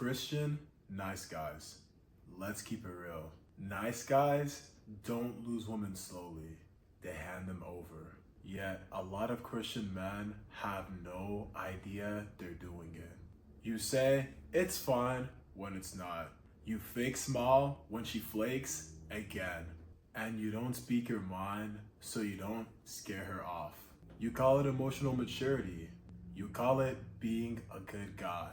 Christian, nice guys. Let's keep it real. Nice guys don't lose women slowly. They hand them over. Yet a lot of Christian men have no idea they're doing it. You say, it's fine when it's not. You fake smile when she flakes again. And you don't speak your mind so you don't scare her off. You call it emotional maturity. You call it being a good guy.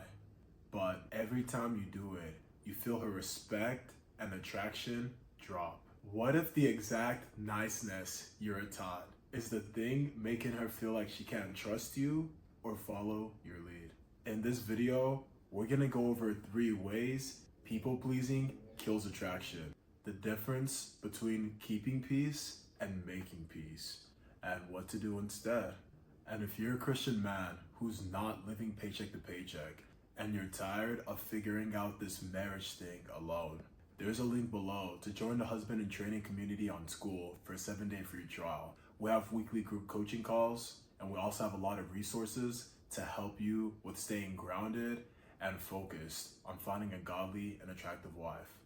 But every time you do it, you feel her respect and attraction drop. What if the exact niceness you're taught is the thing making her feel like she can't trust you or follow your lead? In this video, we're gonna go over 3 ways people pleasing kills attraction, the difference between keeping peace and making peace, and what to do instead. And if you're a Christian man who's not living paycheck to paycheck and you're tired of figuring out this marriage thing alone, there's a link below to join the husband in training community on School for a 7-day free trial. We have weekly group coaching calls, and we also have a lot of resources to help you with staying grounded and focused on finding a godly and attractive wife.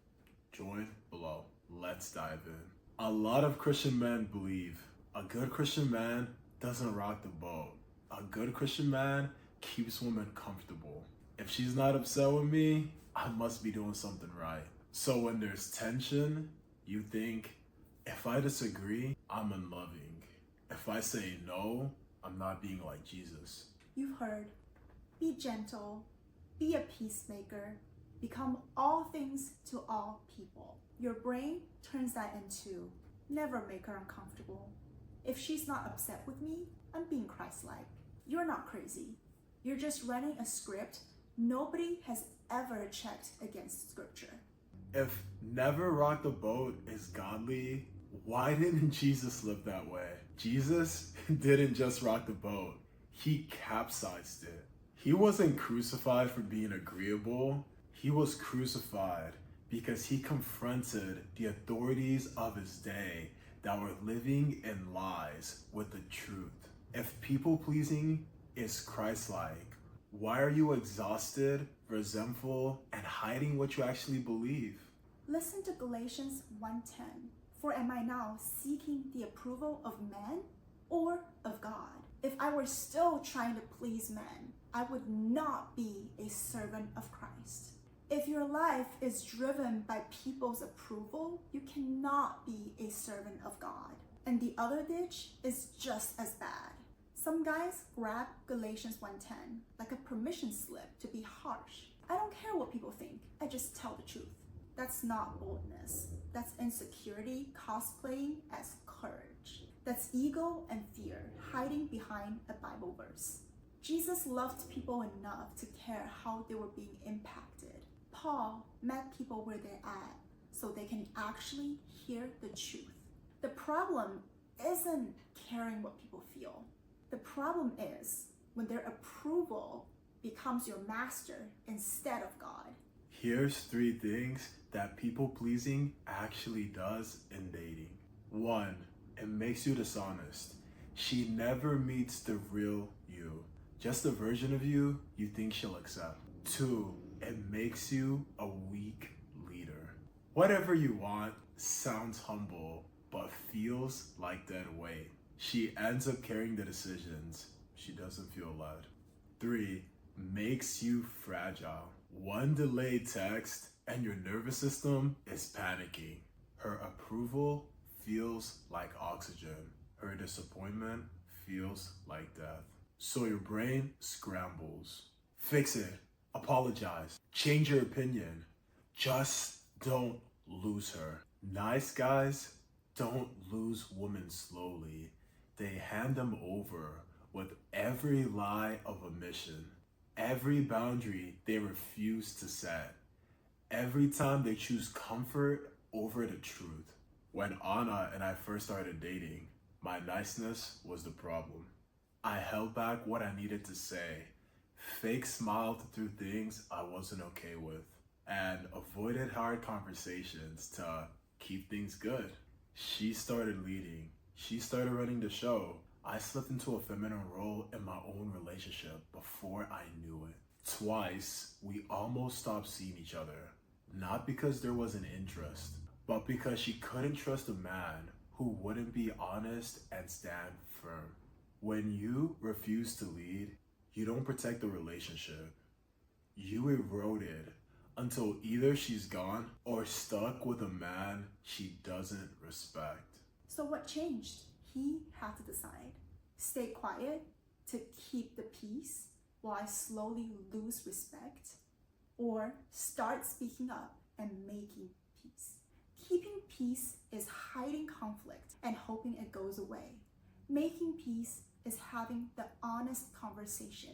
Join below. Let's dive in. A lot of Christian men believe a good Christian man doesn't rock the boat. A good Christian man keeps women comfortable. If she's not upset with me, I must be doing something right. So when there's tension, you think, if I disagree, I'm unloving. If I say no, I'm not being like Jesus. You've heard, be gentle, be a peacemaker, become all things to all people. Your brain turns that into, never make her uncomfortable. If she's not upset with me, I'm being Christ-like. You're not crazy. You're just running a script nobody has ever checked against scripture. If never rock the boat is godly, why didn't Jesus live that way? Jesus didn't just rock the boat, he capsized it. He wasn't crucified for being agreeable. He was crucified because he confronted the authorities of his day that were living in lies with the truth. If people pleasing is Christ-like, why are you exhausted, resentful, and hiding what you actually believe? Listen to Galatians 1:10. For am I now seeking the approval of men or of God? If I were still trying to please men, I would not be a servant of Christ. If your life is driven by people's approval, you cannot be a servant of God. And the other ditch is just as bad. Some guys grab Galatians 1:10 like a permission slip to be harsh. I don't care what people think, I just tell the truth. That's not boldness. That's insecurity cosplaying as courage. That's ego and fear hiding behind a Bible verse. Jesus loved people enough to care how they were being impacted. Paul met people where they're at so they can actually hear the truth. The problem isn't caring what people feel. The problem is when their approval becomes your master instead of God. Here's 3 things that people pleasing actually does in dating. 1, it makes you dishonest. She never meets the real you, just the version of you you think she'll accept. 2, it makes you a weak leader. Whatever you want sounds humble, but feels like dead weight. She ends up carrying the decisions. She doesn't feel led. 3, makes you fragile. 1 delayed text and your nervous system is panicking. Her approval feels like oxygen. Her disappointment feels like death. So your brain scrambles. Fix it. Apologize. Change your opinion. Just don't lose her. Nice guys don't lose women slowly. They hand them over with every lie of omission, every boundary they refuse to set, every time they choose comfort over the truth. When Anna and I first started dating, my niceness was the problem. I held back what I needed to say, fake smiled through things I wasn't okay with, and avoided hard conversations to keep things good. She started leading. She started running the show. I slipped into a feminine role in my own relationship before I knew it. Twice, we almost stopped seeing each other. Not because there was an interest, but because she couldn't trust a man who wouldn't be honest and stand firm. When you refuse to lead, you don't protect the relationship. You erode it until either she's gone or stuck with a man she doesn't respect. So what changed? He had to decide. Stay quiet to keep the peace while I slowly lose respect, or start speaking up and making peace. Keeping peace is hiding conflict and hoping it goes away. Making peace is having the honest conversation,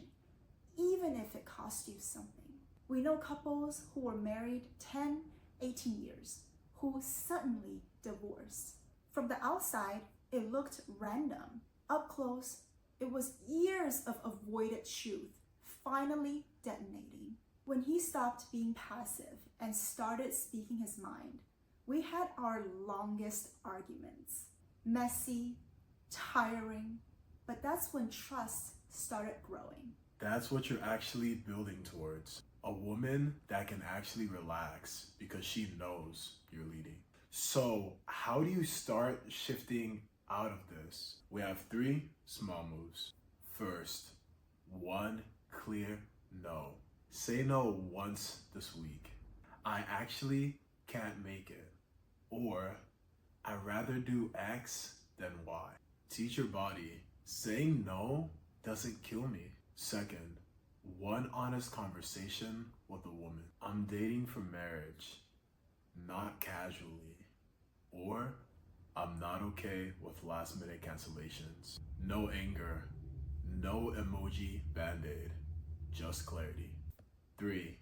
even if it costs you something. We know couples who were married 10, 18 years, who suddenly divorced. From the outside, it looked random. Up close, it was years of avoided truth finally detonating. When he stopped being passive and started speaking his mind, we had our longest arguments. Messy, tiring, but that's when trust started growing. That's what you're actually building towards. A woman that can actually relax because she knows you're leading. So how do you start shifting out of this? We have 3 small moves. First, 1 clear no. Say no once this week. I actually can't make it. Or I'd rather do X than Y. Teach your body. Saying no doesn't kill me. Second, 1 honest conversation with a woman. I'm dating for marriage, not casually. Or I'm not okay with last minute cancellations. No anger, no emoji band-aid, just clarity. 3,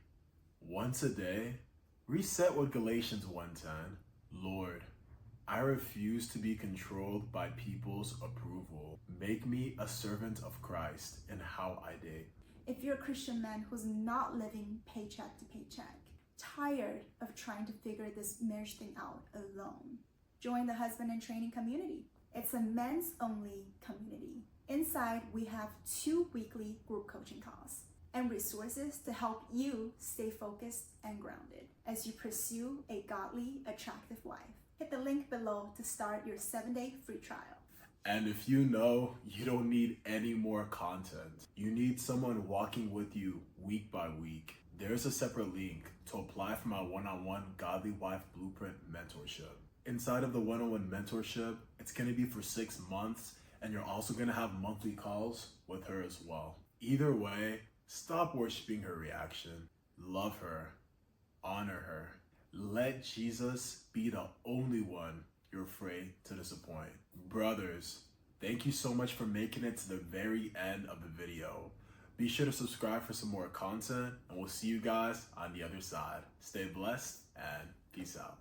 once a day, reset with Galatians 1:10. Lord, I refuse to be controlled by people's approval. Make me a servant of Christ in how I date. If you're a Christian man who's not living paycheck to paycheck, tired of trying to figure this marriage thing out alone, join the Husband in Training community. It's a men's only community. Inside, we have 2 weekly group coaching calls and resources to help you stay focused and grounded as you pursue a godly, attractive wife. Hit the link below to start your 7-day free trial. And if you know you don't need any more content, you need someone walking with you week by week, there's a separate link to apply for my one-on-one Godly Wife Blueprint mentorship. Inside of the one-on-one mentorship, it's going to be for 6 months, and you're also going to have monthly calls with her as well. Either way, stop worshiping her reaction. Love her. Honor her. Let Jesus be the only one you're afraid to disappoint. Brothers, thank you so much for making it to the very end of the video. Be sure to subscribe for some more content, and we'll see you guys on the other side. Stay blessed and peace out.